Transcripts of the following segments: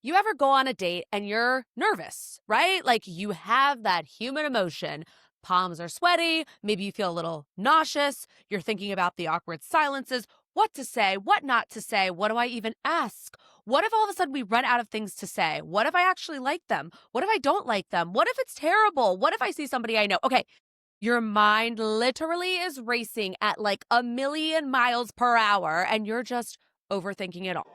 You ever go on a date and you're nervous, right? Like you have that human emotion. Palms are sweaty. Maybe you feel a little nauseous. You're thinking about the awkward silences, what to say, what not to say. What do I even ask? What if all of a sudden we run out of things to say? What if I actually like them? What if I don't like them? What if it's terrible? What if I see somebody I know? Okay, your mind literally is racing at like a million miles per hour and you're just overthinking it all.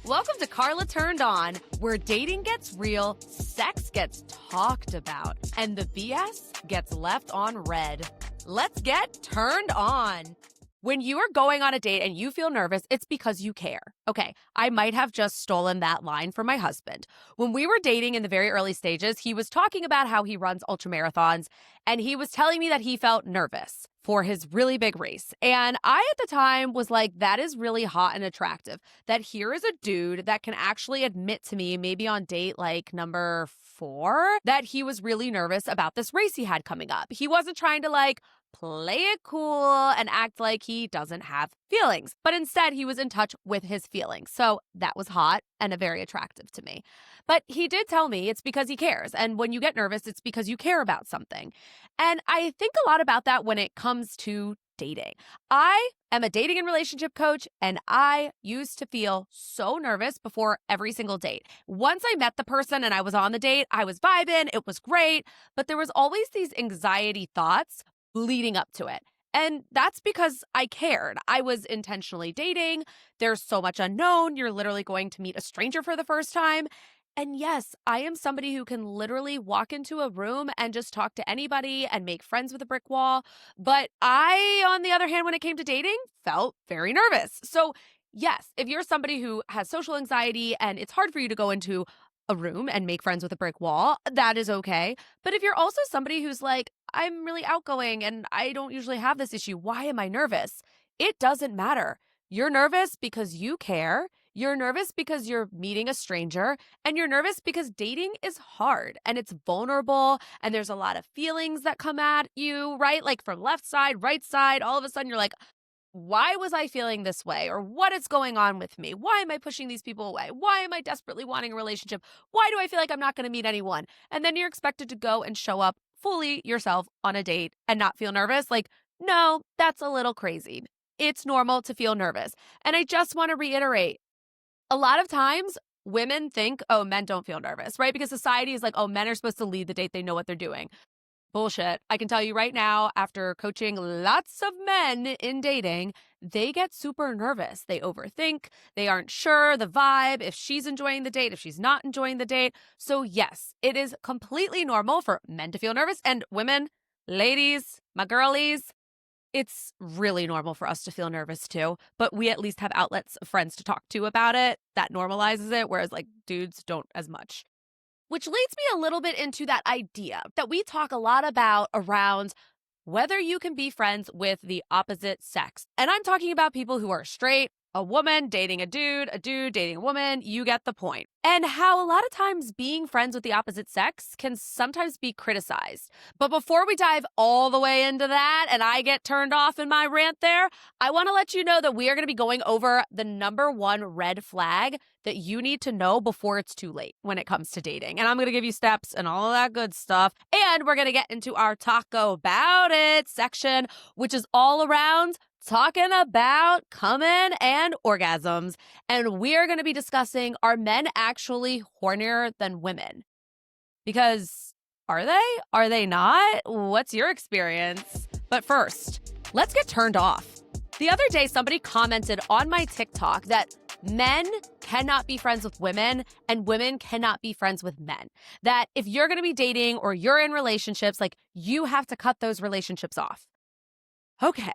Welcome to Carla Turned On, where dating gets real, sex gets talked about, and the BS gets left on red. Let's get turned on. When you are going on a date and you feel nervous, it's because you care. Okay, I might have just stolen that line from my husband. When we were dating in the very early stages, he was talking about how he runs ultramarathons, and he was telling me that he felt nervous for his really big race. And I, at the time, was like, that is really hot and attractive. That here is a dude that can actually admit to me, maybe on date like number 4, that he was really nervous about this race he had coming up. He wasn't trying to like play it cool and act like he doesn't have feelings, but instead he was in touch with his feelings. So that was hot and very attractive to me. But he did tell me it's because he cares. And when you get nervous, it's because you care about something. And I think a lot about that when it comes to dating. I am a dating and relationship coach, and I used to feel so nervous before every single date. Once I met the person and I was on the date, I was vibing, it was great, but there was always these anxiety thoughts leading up to it. And that's because I cared. I was intentionally dating. There's so much unknown. You're literally going to meet a stranger for the first time. And yes, I am somebody who can literally walk into a room and just talk to anybody and make friends with a brick wall. But I, on the other hand, when it came to dating, felt very nervous. So yes, if you're somebody who has social anxiety and it's hard for you to go into a room and make friends with a brick wall, that is okay. But if you're also somebody who's like, I'm really outgoing and I don't usually have this issue, why am I nervous? It doesn't matter. You're nervous because you care. You're nervous because you're meeting a stranger, and you're nervous because dating is hard and it's vulnerable and there's a lot of feelings that come at you, right? Like from left side, right side, all of a sudden you're like, why was I feeling this way? Or what is going on with me? Why am I pushing these people away? Why am I desperately wanting a relationship? Why do I feel like I'm not going to meet anyone? And then you're expected to go and show up fully yourself on a date and not feel nervous. Like, no, that's a little crazy. It's normal to feel nervous. And I just want to reiterate, a lot of times women think, oh, men don't feel nervous, right? Because society is like, oh, men are supposed to lead the date. They know what they're doing. Bullshit. I can tell you right now, after coaching lots of men in dating, they get super nervous. They overthink. They aren't sure the vibe, if she's enjoying the date, if she's not enjoying the date. So yes, it is completely normal for men to feel nervous, and women, ladies, my girlies, it's really normal for us to feel nervous too, but we at least have outlets of friends to talk to about it. That normalizes it, whereas like dudes don't as much. Which leads me a little bit into that idea that we talk a lot about around whether you can be friends with the opposite sex. And I'm talking about people who are straight, a woman dating a dude dating a woman. You get the point. And how a lot of times being friends with the opposite sex can sometimes be criticized. But before we dive all the way into that and I get turned off in my rant there, I want to let you know that we are going to be going over the number 1 red flag that you need to know before it's too late when it comes to dating. And I'm going to give you steps and all of that good stuff. And we're going to get into our Taco About It section, which is all around talking about coming and orgasms. And we are going to be discussing, are men actually hornier than women? Because are they? Are they not? What's your experience? But first, let's get turned off. The other day, somebody commented on my TikTok that men cannot be friends with women and women cannot be friends with men. That if you're going to be dating or you're in relationships, like you have to cut those relationships off. Okay.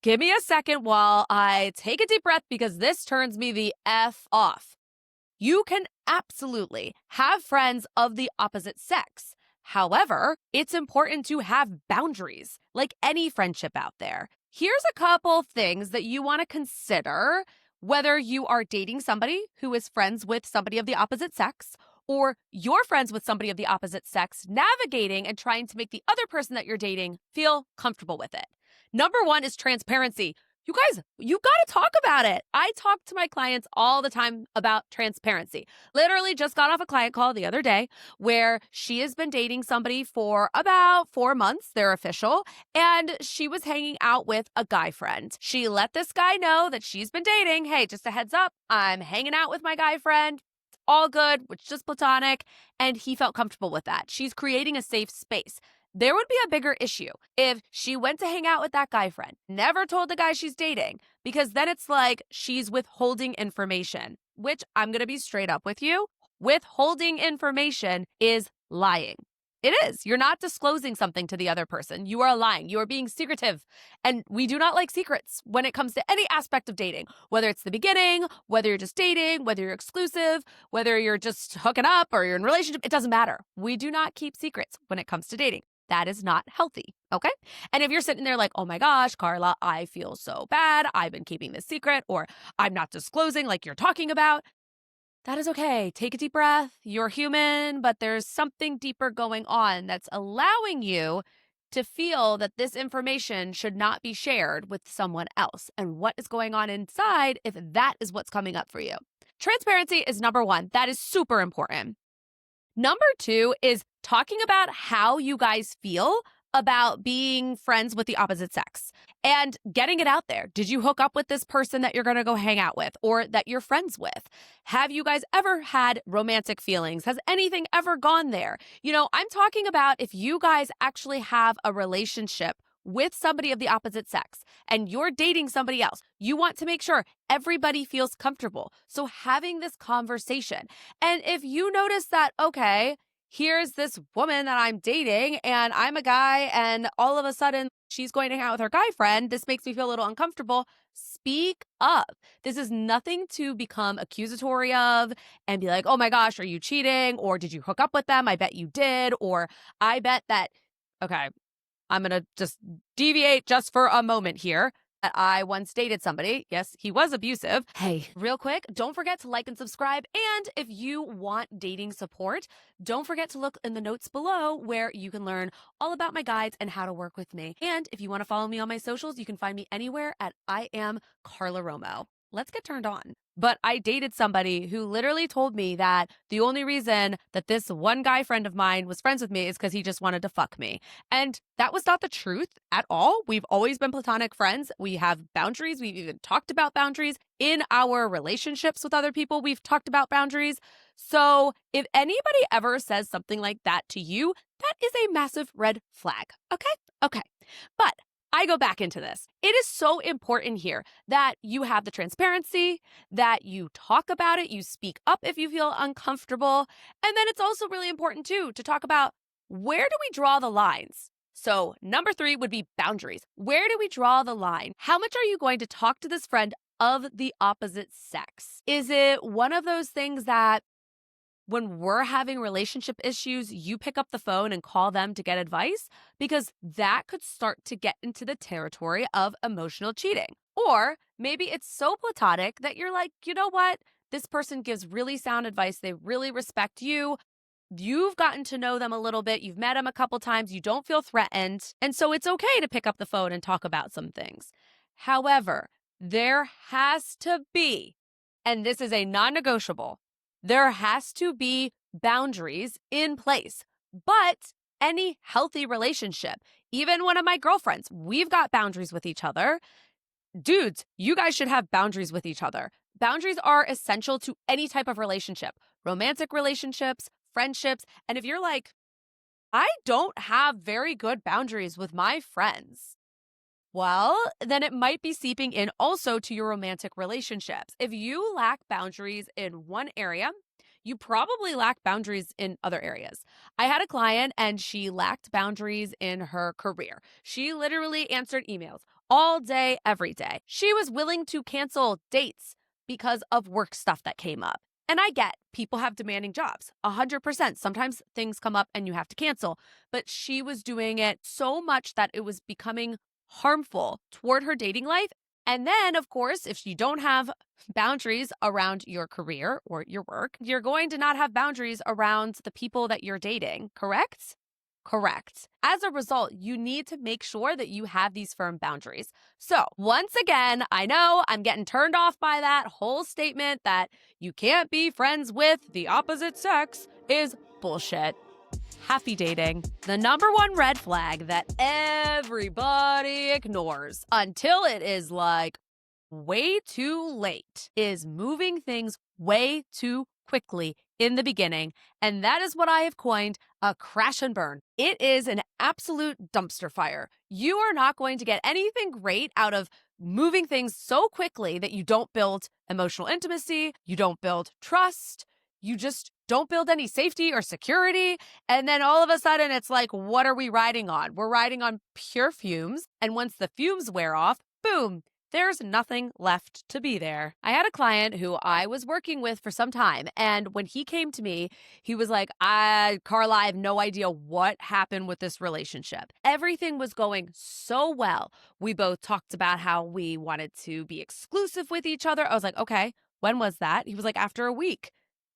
Give me a second while I take a deep breath because this turns me the F off. You can absolutely have friends of the opposite sex. However, it's important to have boundaries, like any friendship out there. Here's a couple things that you want to consider whether you are dating somebody who is friends with somebody of the opposite sex, or you're friends with somebody of the opposite sex, navigating and trying to make the other person that you're dating feel comfortable with it. Number 1 is transparency. You guys, you got to talk about it. I talk to my clients all the time about transparency. Literally just got off a client call the other day where she has been dating somebody for about 4 months. They're official. And she was hanging out with a guy friend. She let this guy know that she's been dating. Hey, just a heads up, I'm hanging out with my guy friend. All good, which is just platonic. And he felt comfortable with that. She's creating a safe space. There would be a bigger issue if she went to hang out with that guy friend, never told the guy she's dating, because then it's like she's withholding information, which I'm going to be straight up with you. Withholding information is lying. It is. You're not disclosing something to the other person. You are lying. You are being secretive. And we do not like secrets when it comes to any aspect of dating, whether it's the beginning, whether you're just dating, whether you're exclusive, whether you're just hooking up or you're in a relationship. It doesn't matter. We do not keep secrets when it comes to dating. That is not healthy, okay? And if you're sitting there like, oh my gosh, Carla, I feel so bad. I've been keeping this secret, or I'm not disclosing like you're talking about, that is okay. Take a deep breath. You're human, but there's something deeper going on that's allowing you to feel that this information should not be shared with someone else. And what is going on inside if that is what's coming up for you? Transparency is number one. That is super important. Number two is talking about how you guys feel about being friends with the opposite sex and getting it out there. Did you hook up with this person that you're going to go hang out with or that you're friends with? Have you guys ever had romantic feelings? Has anything ever gone there? I'm talking about if you guys actually have a relationship with somebody of the opposite sex and you're dating somebody else, you want to make sure everybody feels comfortable. So having this conversation. And if you notice that, okay, here's this woman that I'm dating and I'm a guy and all of a sudden she's going to hang out with her guy friend, this makes me feel a little uncomfortable. Speak up. This is nothing to become accusatory of and be like, oh my gosh, are you cheating? Or did you hook up with them? I bet you did. Or I bet that, okay, I'm going to just deviate just for a moment here. I once dated somebody. Yes, he was abusive. Hey, real quick, don't forget to like and subscribe. And if you want dating support, don't forget to look in the notes below where you can learn all about my guides and how to work with me. And if you want to follow me on my socials, you can find me anywhere at I am Carla Romo. Let's get turned on. But I dated somebody who literally told me that the only reason that this one guy friend of mine was friends with me is because he just wanted to fuck me. And that was not the truth at all. We've always been platonic friends. We have boundaries. We've even talked about boundaries in our relationships with other people. We've talked about boundaries. So if anybody ever says something like that to you, that is a massive red flag. Okay. But I go back into this. It is so important here that you have the transparency, that you talk about it, you speak up if you feel uncomfortable. And then it's also really important too to talk about where do we draw the lines? So number 3 would be boundaries. Where do we draw the line? How much are you going to talk to this friend of the opposite sex? Is it one of those things that when we're having relationship issues, you pick up the phone and call them to get advice? Because that could start to get into the territory of emotional cheating. Or maybe it's so platonic that you're like, you know what? This person gives really sound advice. They really respect you. You've gotten to know them a little bit. You've met them a couple times. You don't feel threatened. And so it's okay to pick up the phone and talk about some things. However, there has to be, and this is a non-negotiable, there has to be boundaries in place. But any healthy relationship, even one of my girlfriends, we've got boundaries with each other. Dudes, you guys should have boundaries with each other. Boundaries are essential to any type of relationship, romantic relationships, friendships. And if you're like, I don't have very good boundaries with my friends, well, then it might be seeping in also to your romantic relationships. If you lack boundaries in one area, you probably lack boundaries in other areas. I had a client and she lacked boundaries in her career. She literally answered emails all day, every day. She was willing to cancel dates because of work stuff that came up. And I get people have demanding jobs, 100%. Sometimes things come up and you have to cancel. But she was doing it so much that it was becoming harmful toward her dating life. And then, of course, if you don't have boundaries around your career or your work, you're going to not have boundaries around the people that you're dating, correct? Correct. As a result, you need to make sure that you have these firm boundaries. So, once again, I know I'm getting turned off by that whole statement that you can't be friends with the opposite sex is bullshit. Happy dating. The number one red flag that everybody ignores until it is like way too late is moving things way too quickly in the beginning. And that is what I have coined a crash and burn. It is an absolute dumpster fire. You are not going to get anything great out of moving things so quickly that you don't build emotional intimacy, you don't build trust, you just don't build any safety or security. And then all of a sudden, it's like, what are we riding on? We're riding on pure fumes. And once the fumes wear off, boom, there's nothing left to be there. I had a client who I was working with for some time. And when he came to me, he was like, Carla, I have no idea what happened with this relationship. Everything was going so well. We both talked about how we wanted to be exclusive with each other. I was like, okay, when was that? He was like, after a week.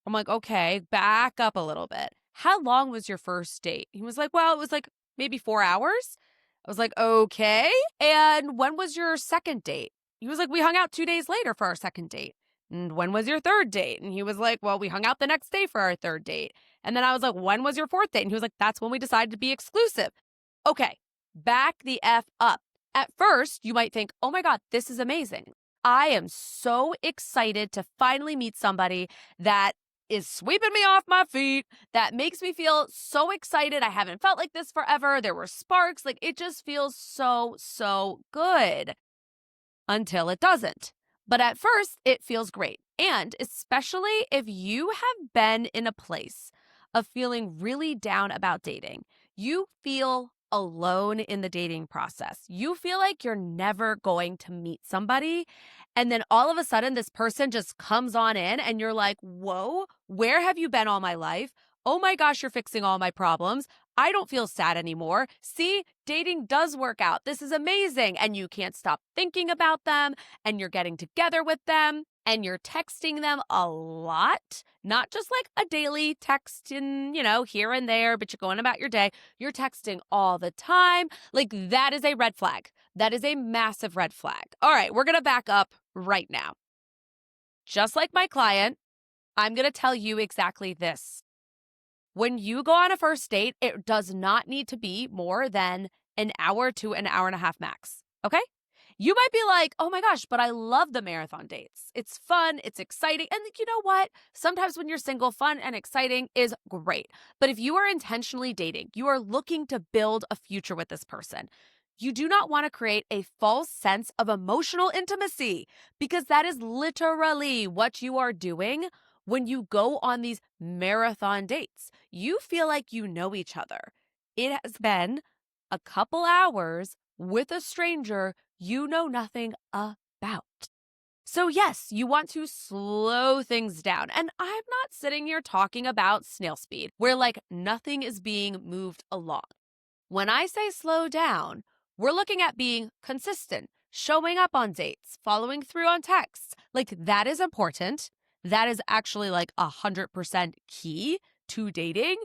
I'm like, okay, back up a little bit. How long was your first date? He was like, well, it was like maybe 4 hours. I was like, okay. And when was your second date? He was like, we hung out 2 days later for our second date. And when was your third date? And he was like, well, we hung out the next day for our third date. And then I was like, when was your fourth date? And he was like, that's when we decided to be exclusive. Okay, back the F up. At first, you might think, oh my God, this is amazing. I am so excited to finally meet somebody that is sweeping me off my feet, that makes me feel so excited. I haven't felt like this forever. There were sparks. Like it just feels so, so good until it doesn't. But at first, it feels great. And especially if you have been in a place of feeling really down about dating, you feel alone in the dating process. You feel like you're never going to meet somebody. And then all of a sudden, this person just comes on in and you're like, whoa, where have you been all my life? Oh my gosh, you're fixing all my problems. I don't feel sad anymore. See, dating does work out. This is amazing. And you can't stop thinking about them and you're getting together with them and you're texting them a lot, not just like a daily text in, here and there, but you're going about your day. You're texting all the time. Like that is a red flag. That is a massive red flag. All right, we're going to back up right now. Just like my client, I'm going to tell you exactly this. When you go on a first date, it does not need to be more than an hour to an hour and a half max. Okay? You might be like, oh my gosh, but I love the marathon dates. It's fun. It's exciting. And you know what? Sometimes when you're single, fun and exciting is great. But if you are intentionally dating, you are looking to build a future with this person. You do not want to create a false sense of emotional intimacy because that is literally what you are doing when you go on these marathon dates. You feel like you know each other. It has been a couple hours with a stranger you know nothing about. So yes, you want to slow things down. And I'm not sitting here talking about snail speed, where like nothing is being moved along. When I say slow down, we're looking at being consistent, showing up on dates, following through on texts. Like that is important. That is actually like 100% key to dating.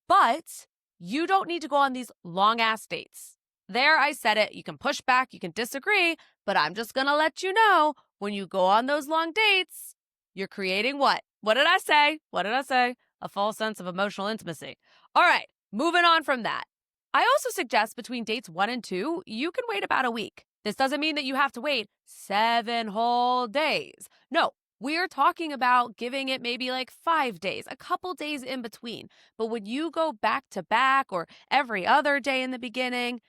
But you don't need to go on these long ass dates. There, I said it. You can push back, you can disagree, but I'm just going to let you know when you go on those long dates, you're creating what? What did I say? What did I say? A false sense of emotional intimacy. All right, moving on from that. I also suggest between dates 1 and 2, you can wait about a week. This doesn't mean that you have to wait 7 whole days. No, we're talking about giving it maybe like 5 days, a couple days in between. But when you go back to back or every other day in the beginning,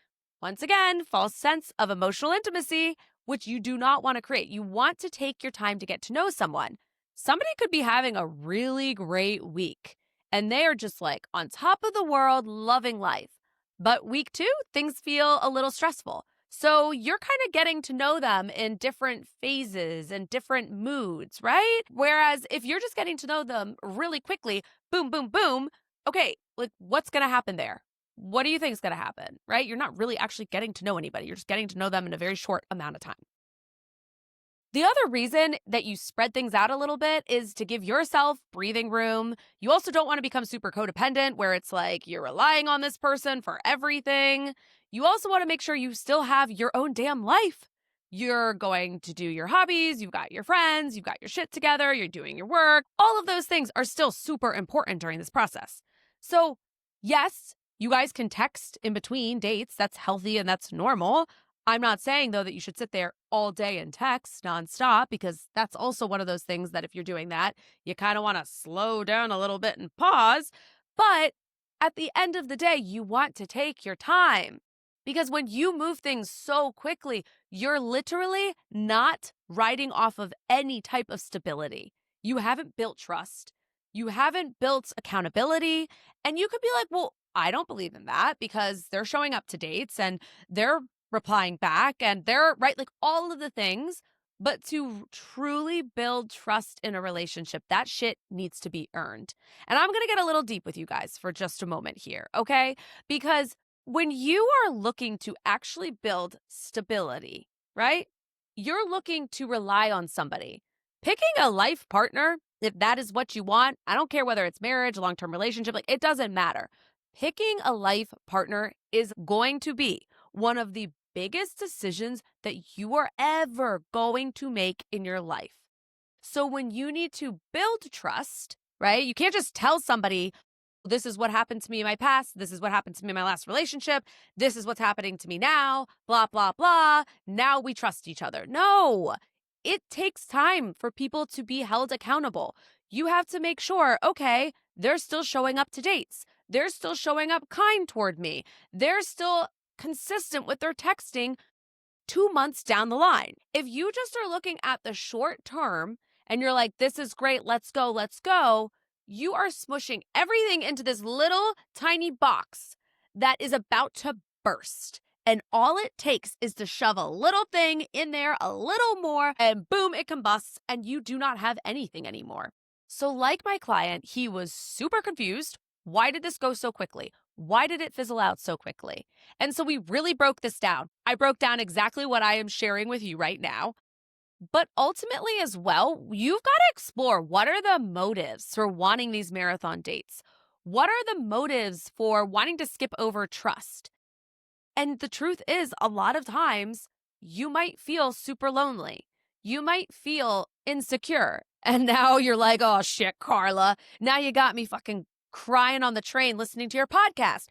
once again, false sense of emotional intimacy, which you do not want to create. You want to take your time to get to know someone. Somebody could be having a really great week and they are just like on top of the world, loving life. But week 2, things feel a little stressful. So you're kind of getting to know them in different phases and different moods, right? Whereas if you're just getting to know them really quickly, boom, boom, boom, okay, like what's going to happen there? What do you think is going to happen, right? You're not really actually getting to know anybody. You're just getting to know them in a very short amount of time. The other reason that you spread things out a little bit is to give yourself breathing room. You also don't want to become super codependent where it's like you're relying on this person for everything. You also want to make sure you still have your own damn life. You're going to do your hobbies, you've got your friends, you've got your shit together, you're doing your work. All of those things are still super important during this process. So, yes, you guys can text in between dates. That's healthy and that's normal. I'm not saying, though, that you should sit there all day and text nonstop, because that's also one of those things that if you're doing that, you kind of want to slow down a little bit and pause. But at the end of the day, you want to take your time, because when you move things so quickly, you're literally not riding off of any type of stability. You haven't built trust. You haven't built accountability. And you could be like, well, I don't believe in that because they're showing up to dates and they're replying back and they're right, like all of the things. But to truly build trust in a relationship, that shit needs to be earned. And I'm going to get a little deep with you guys for just a moment here, okay? Because when you are looking to actually build stability, right? You're looking to rely on somebody. Picking a life partner, if that is what you want, I don't care whether it's marriage, long term relationship, like it doesn't matter. Picking a life partner is going to be one of the biggest decisions that you are ever going to make in your life. So when you need to build trust, right? You can't just tell somebody, this is what happened to me in my past. This is what happened to me in my last relationship. This is what's happening to me now, blah, blah, blah. Now we trust each other. No, it takes time for people to be held accountable. You have to make sure, okay, they're still showing up to dates. They're still showing up kind toward me. They're still consistent with their texting 2 months down the line. If you just are looking at the short term and you're like, this is great, let's go, you are smushing everything into this little tiny box that is about to burst. And all it takes is to shove a little thing in there, a little more, and boom, it combusts, and you do not have anything anymore. So, like my client, he was super confused. Why did this go so quickly? Why did it fizzle out so quickly? And so we really broke this down. I broke down exactly what I am sharing with you right now. But ultimately, as well, you've got to explore, what are the motives for wanting these marathon dates? What are the motives for wanting to skip over trust? And the truth is, a lot of times you might feel super lonely. You might feel insecure. And now you're like, oh shit, Carla. Now you got me fucking crying on the train listening to your podcast.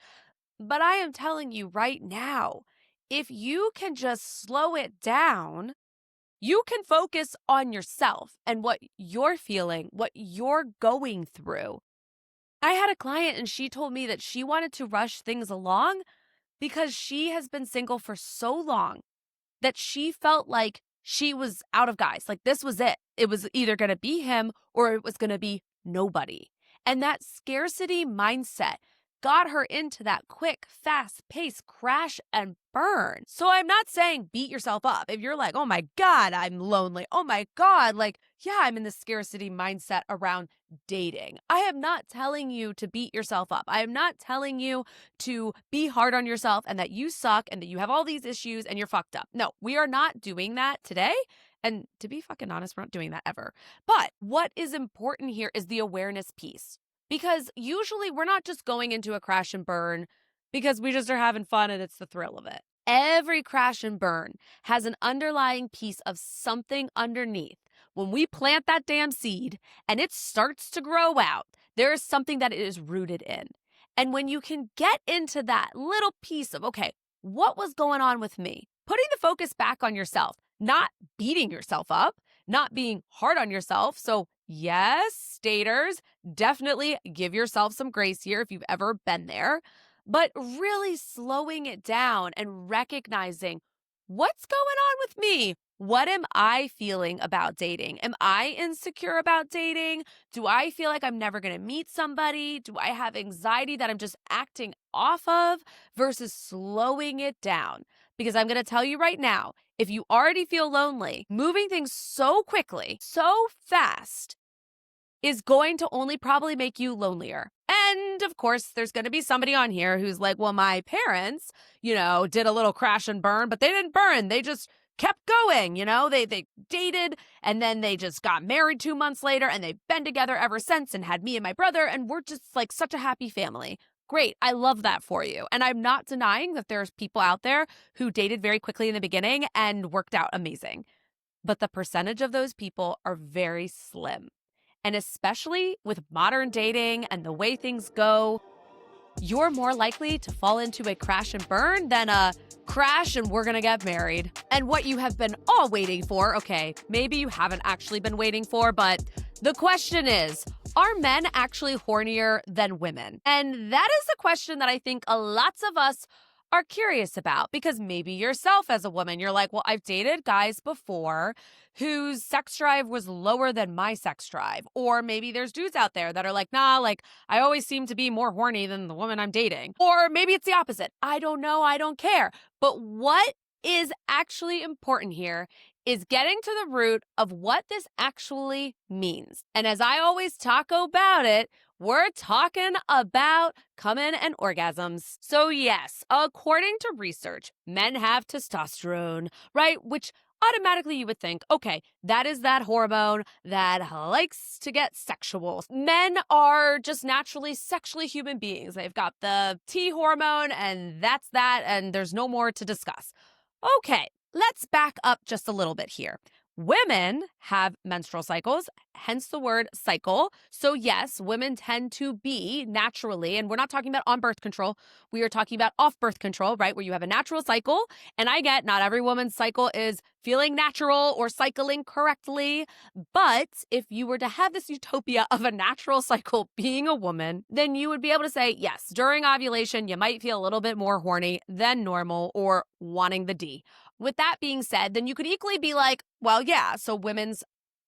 But I am telling you right now, if you can just slow it down, you can focus on yourself and what you're feeling, what you're going through. I had a client and she told me that she wanted to rush things along because she has been single for so long that she felt like she was out of guys. Like this was it. It was either going to be him or it was going to be nobody. And that scarcity mindset got her into that quick, fast pace crash and burn. So I'm not saying beat yourself up. If you're like, oh my God, I'm lonely. Oh my God, like, yeah, I'm in the scarcity mindset around dating. I am not telling you to beat yourself up. I am not telling you to be hard on yourself and that you suck and that you have all these issues and you're fucked up. No, we are not doing that today. And to be fucking honest, we're not doing that ever. But what is important here is the awareness piece. Because usually we're not just going into a crash and burn because we just are having fun and it's the thrill of it. Every crash and burn has an underlying piece of something underneath. When we plant that damn seed and it starts to grow out, there is something that it is rooted in. And when you can get into that little piece of, okay, what was going on with me? Putting the focus back on yourself, not beating yourself up, not being hard on yourself. So yes, daters, definitely give yourself some grace here if you've ever been there, but really slowing it down and recognizing what's going on with me. What am I feeling about dating? Am I insecure about dating? Do I feel like I'm never going to meet somebody? Do I have anxiety that I'm just acting off of versus slowing it down? Because I'm going to tell you right now, if you already feel lonely, moving things so quickly, so fast is going to only probably make you lonelier. And of course, there's going to be somebody on here who's like, well, my parents, did a little crash and burn, but they didn't burn. They just kept going, they dated and then they just got married 2 months later and they've been together ever since and had me and my brother and we're just like such a happy family. Great. I love that for you. And I'm not denying that there's people out there who dated very quickly in the beginning and worked out amazing. But the percentage of those people are very slim. And especially with modern dating and the way things go, you're more likely to fall into a crash and burn than a crash and we're gonna get married. And what you have been all waiting for, okay, maybe you haven't actually been waiting for, but the question is, are men actually hornier than women? And that is a question that I think lots of us are curious about because maybe yourself as a woman, you're like, well, I've dated guys before whose sex drive was lower than my sex drive. Or maybe there's dudes out there that are like, nah, like I always seem to be more horny than the woman I'm dating. Or maybe it's the opposite. I don't know. I don't care. But what is actually important here is getting to the root of what this actually means. And as I always talk about it, we're talking about coming and orgasms. So yes, according to research, men have testosterone, right? Which automatically you would think, okay, that is that hormone that likes to get sexual. Men are just naturally sexually human beings. They've got the T hormone and that's that, and there's no more to discuss. Okay, let's back up just a little bit here. Women have menstrual cycles, hence the word cycle. So yes, women tend to be naturally, and we're not talking about on birth control, we are talking about off birth control, right? Where you have a natural cycle. And I get not every woman's cycle is feeling natural or cycling correctly. But if you were to have this utopia of a natural cycle being a woman, then you would be able to say, yes, during ovulation, you might feel a little bit more horny than normal or wanting the D. With that being said, then you could equally be like, well, yeah, so women's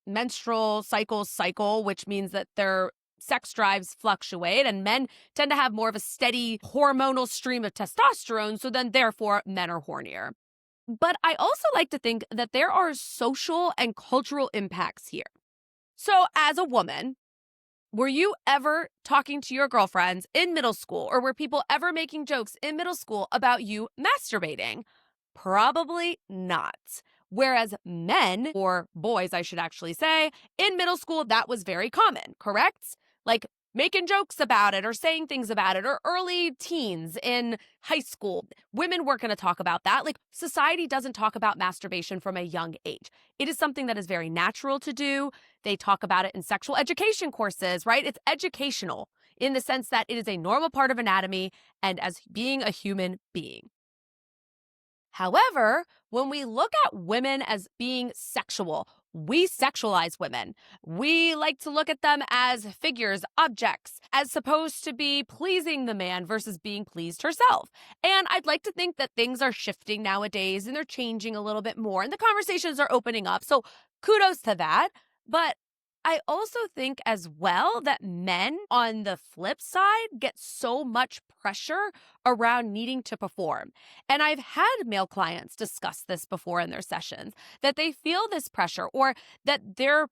menstrual cycle, which means that their sex drives fluctuate and men tend to have more of a steady hormonal stream of testosterone. So then therefore men are hornier. But I also like to think that there are social and cultural impacts here. So as a woman, were you ever talking to your girlfriends in middle school or were people ever making jokes in middle school about you masturbating? Probably not. Whereas men, or boys, I should actually say, in middle school, that was very common, correct? Like making jokes about it or saying things about it, or early teens in high school. Women weren't going to talk about that. Like society doesn't talk about masturbation from a young age. It is something that is very natural to do. They talk about it in sexual education courses, right? It's educational in the sense that it is a normal part of anatomy and as being a human being. However, when we look at women as being sexual, we sexualize women. We like to look at them as figures, objects, as supposed to be pleasing the man versus being pleased herself. And I'd like to think that things are shifting nowadays and they're changing a little bit more and the conversations are opening up. So kudos to that. But I also think as well that men on the flip side get so much pressure around needing to perform. And I've had male clients discuss this before in their sessions, that they feel this pressure or that their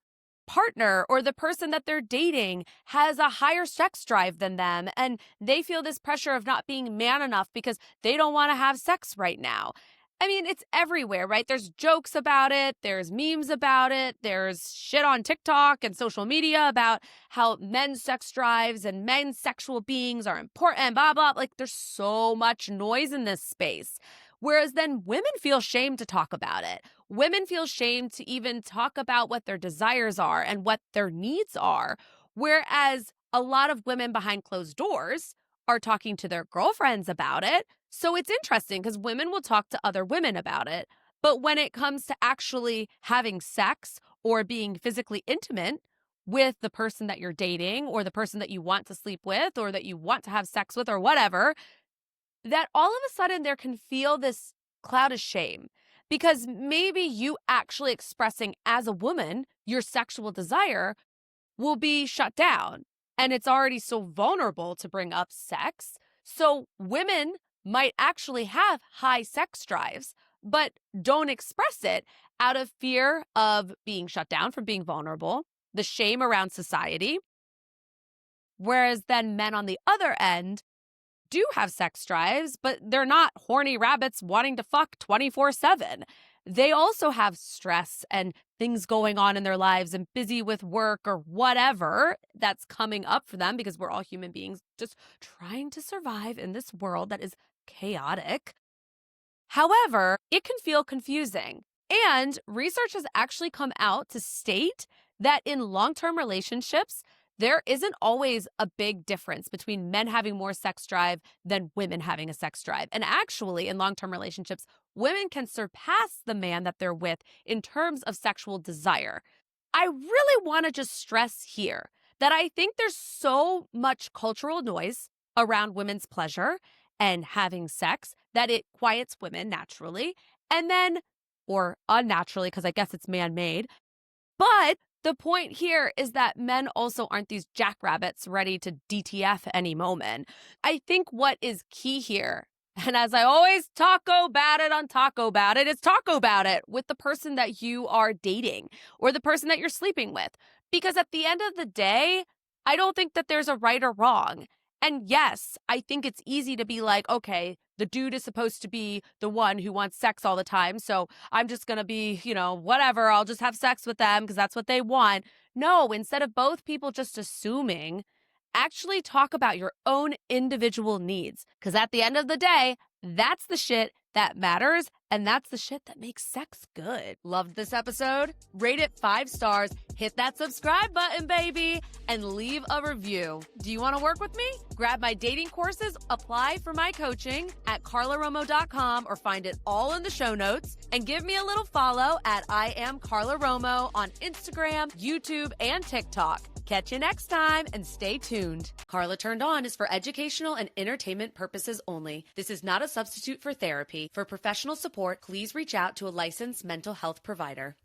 partner or the person that they're dating has a higher sex drive than them. And they feel this pressure of not being man enough because they don't want to have sex right now. I mean, it's everywhere, right? There's jokes about it. There's memes about it. There's shit on TikTok and social media about how men's sex drives and men's sexual beings are important, blah, blah. Like, there's so much noise in this space. Whereas then women feel shame to talk about it. Women feel shame to even talk about what their desires are and what their needs are. Whereas a lot of women behind closed doors are talking to their girlfriends about it. So it's interesting because women will talk to other women about it. But when it comes to actually having sex or being physically intimate with the person that you're dating or the person that you want to sleep with or that you want to have sex with or whatever, that all of a sudden there can feel this cloud of shame because maybe you actually expressing as a woman your sexual desire will be shut down. And it's already so vulnerable to bring up sex. So women might actually have high sex drives, but don't express it out of fear of being shut down from being vulnerable, the shame around society. Whereas then men on the other end do have sex drives, but they're not horny rabbits wanting to fuck 24/7. they also have stress and things going on in their lives and busy with work or whatever that's coming up for them because we're all human beings just trying to survive in this world that is chaotic. However, it can feel confusing. And research has actually come out to state that in long term relationships, there isn't always a big difference between men having more sex drive than women having a sex drive. And actually, in long term relationships, women can surpass the man that they're with in terms of sexual desire. I really want to just stress here that I think there's so much cultural noise around women's pleasure and having sex that it quiets women naturally and then, or unnaturally, because I guess it's man made. But the point here is that men also aren't these jackrabbits ready to DTF any moment. I think what is key here, and as I always taco about it on Taco About It, is talk about it with the person that you are dating or the person that you're sleeping with. Because at the end of the day, I don't think that there's a right or wrong. And yes, I think it's easy to be like, okay, the dude is supposed to be the one who wants sex all the time. So I'm just going to be, whatever. I'll just have sex with them because that's what they want. No, instead of both people just assuming, actually talk about your own individual needs. Because at the end of the day, that's the shit that matters. And that's the shit that makes sex good. Loved this episode? Rate it 5 stars, hit that subscribe button, baby, and leave a review. Do you want to work with me? Grab my dating courses, apply for my coaching at carlaromo.com or find it all in the show notes. And give me a little follow at I am Carla Romo on Instagram, YouTube, and TikTok. Catch you next time and stay tuned. Carla Turned On is for educational and entertainment purposes only. This is not a substitute for therapy. For professional support, please reach out to a licensed mental health provider.